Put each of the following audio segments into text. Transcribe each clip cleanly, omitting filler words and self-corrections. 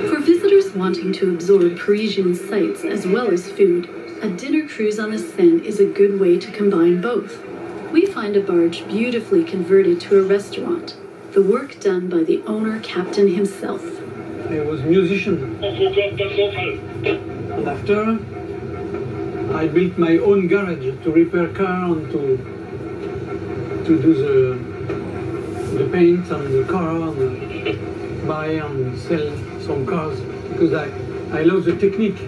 For visitors wanting to absorb Parisian sights as well as food, a dinner cruise on the Seine is a good way to combine both. We find a barge beautifully converted to a restaurant, the work done by the owner captain himself. I was a musician. And after, I built my own garage to repair car and to do the paint and the car and buy and sell some cars because I love the technique.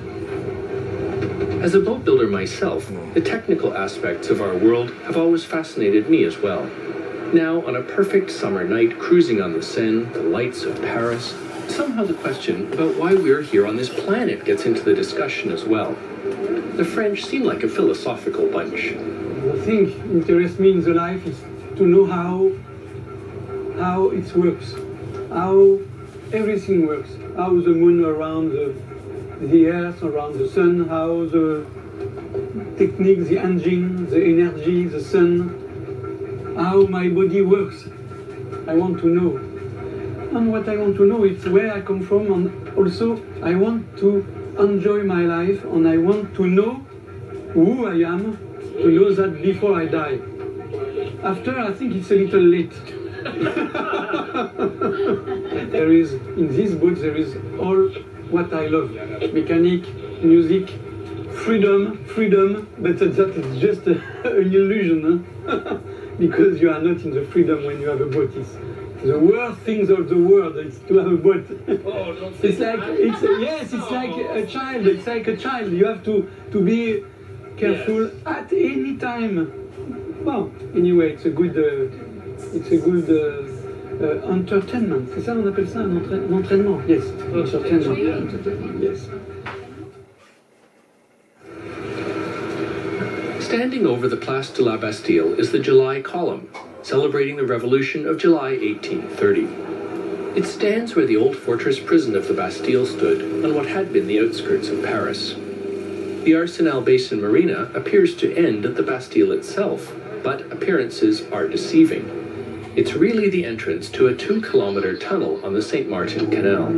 As a boat builder myself, the technical aspects of our world have always fascinated me as well. Now, on a perfect summer night, cruising on the Seine, the lights of Paris, somehow the question about why we're here on this planet gets into the discussion as well. The French seem like a philosophical bunch. The thing interests me in the life is to know how it works, how everything works, how the moon around the earth, around the sun, how the technique, the engine, the energy, the sun, how my body works. I want to know. And what I want to know is where I come from, and also I want to enjoy my life, and I want to know who I am, to know that before I die. After, I think it's a little late. There is, in this book, there is all what I love. Mechanic, music, freedom, but that is just an illusion, huh? Because you are not in the freedom when you have a boat. It's the worst things of the world is to have a boat. It's like a child. It's like a child. You have to be careful at any time. Well, anyway, it's a good entertainment. C'est ça, on appelle ça un entraînement. Yes, entertainment. Yes. Standing over the Place de la Bastille is the July column, celebrating the Revolution of July 1830. It stands where the old fortress prison of the Bastille stood on what had been the outskirts of Paris. The Arsenal Basin Marina appears to end at the Bastille itself, but appearances are deceiving. It's really the entrance to a 2-kilometer tunnel on the St. Martin Canal.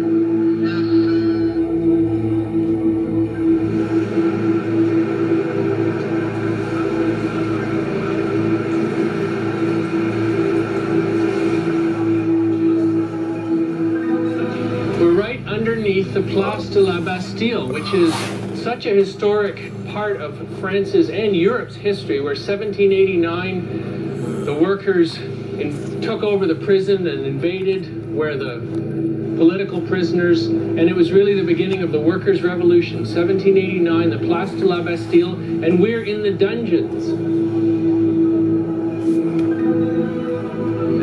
Underneath the Place de la Bastille, which is such a historic part of France's and Europe's history, where 1789 the workers took over the prison and invaded where the political prisoners, and it was really the beginning of the workers' revolution. 1789, the Place de la Bastille, and we're in the dungeons.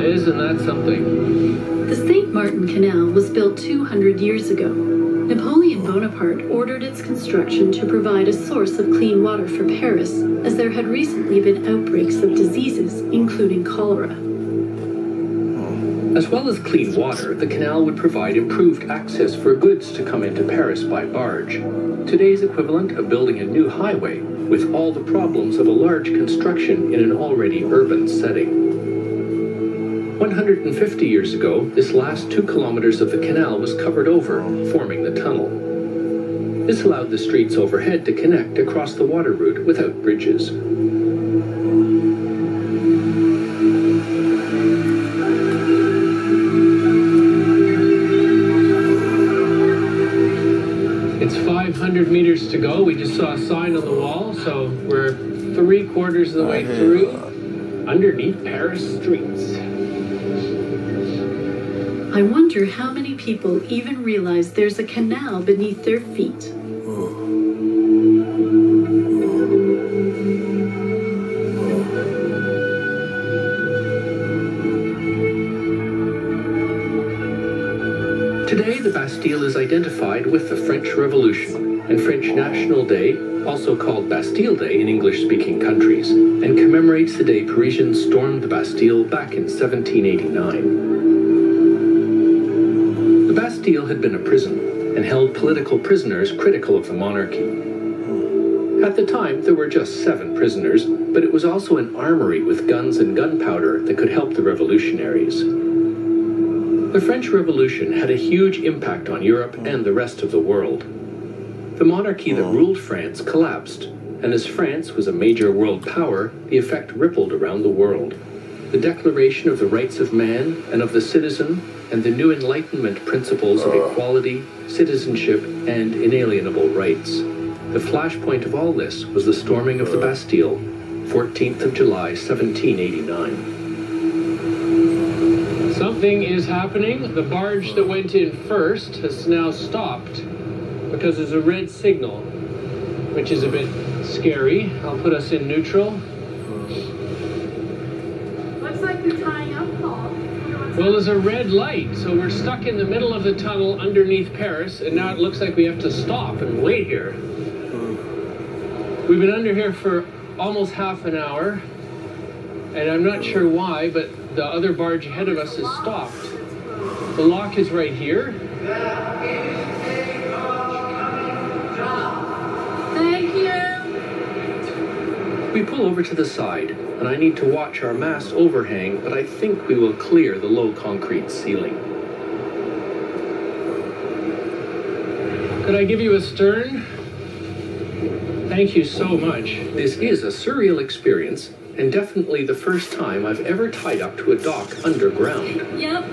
Isn't that something? The St. Martin Canal was built 200 years ago. Napoleon Bonaparte ordered its construction to provide a source of clean water for Paris, as there had recently been outbreaks of diseases, including cholera. As well as clean water, the canal would provide improved access for goods to come into Paris by barge. Today's equivalent of building a new highway, with all the problems of a large construction in an already urban setting. 150 years ago, this last 2 kilometers of the canal was covered over, forming the tunnel. This allowed the streets overhead to connect across the water route without bridges. It's 500 meters to go. We just saw a sign on the wall, so we're 3/4 of the way through, underneath Paris streets. I wonder how many people even realize there's a canal beneath their feet. Today, the Bastille is identified with the French Revolution and French National Day, also called Bastille Day in English-speaking countries, and commemorates the day Parisians stormed the Bastille back in 1789. The Bastille had been a prison and held political prisoners critical of the monarchy. At the time, there were just 7 prisoners, but it was also an armory with guns and gunpowder that could help the revolutionaries. The French Revolution had a huge impact on Europe and the rest of the world. The monarchy that ruled France collapsed, and as France was a major world power, the effect rippled around the world. The Declaration of the Rights of Man and of the Citizen, and the new Enlightenment principles of equality, citizenship, and inalienable rights. The flashpoint of all this was the storming of the Bastille, 14th of July, 1789. Something is happening. The barge that went in first has now stopped because there's a red signal, which is a bit scary. I'll put us in neutral. Looks like they're tying up, Paul. Well, there's a red light, so we're stuck in the middle of the tunnel underneath Paris, and now it looks like we have to stop and wait here. We've been under here for almost half an hour, and I'm not sure why, but the other barge ahead of us has stopped. The lock is right here. Thank you. We pull over to the side, and I need to watch our mast overhang, but I think we will clear the low concrete ceiling. Could I give you a stern? Thank you so much. This is a surreal experience, and definitely the first time I've ever tied up to a dock underground. Yep,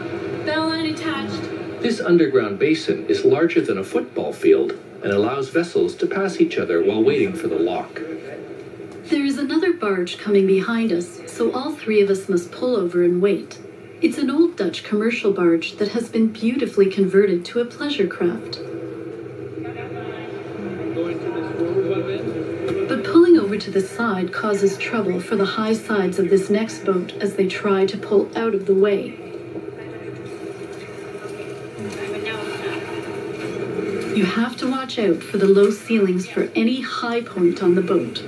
bell line attached. This underground basin is larger than a football field and allows vessels to pass each other while waiting for the lock. There is another barge coming behind us, so all three of us must pull over and wait. It's an old Dutch commercial barge that has been beautifully converted to a pleasure craft. But pulling over to the side causes trouble for the high sides of this next boat as they try to pull out of the way. You have to watch out for the low ceilings for any high point on the boat.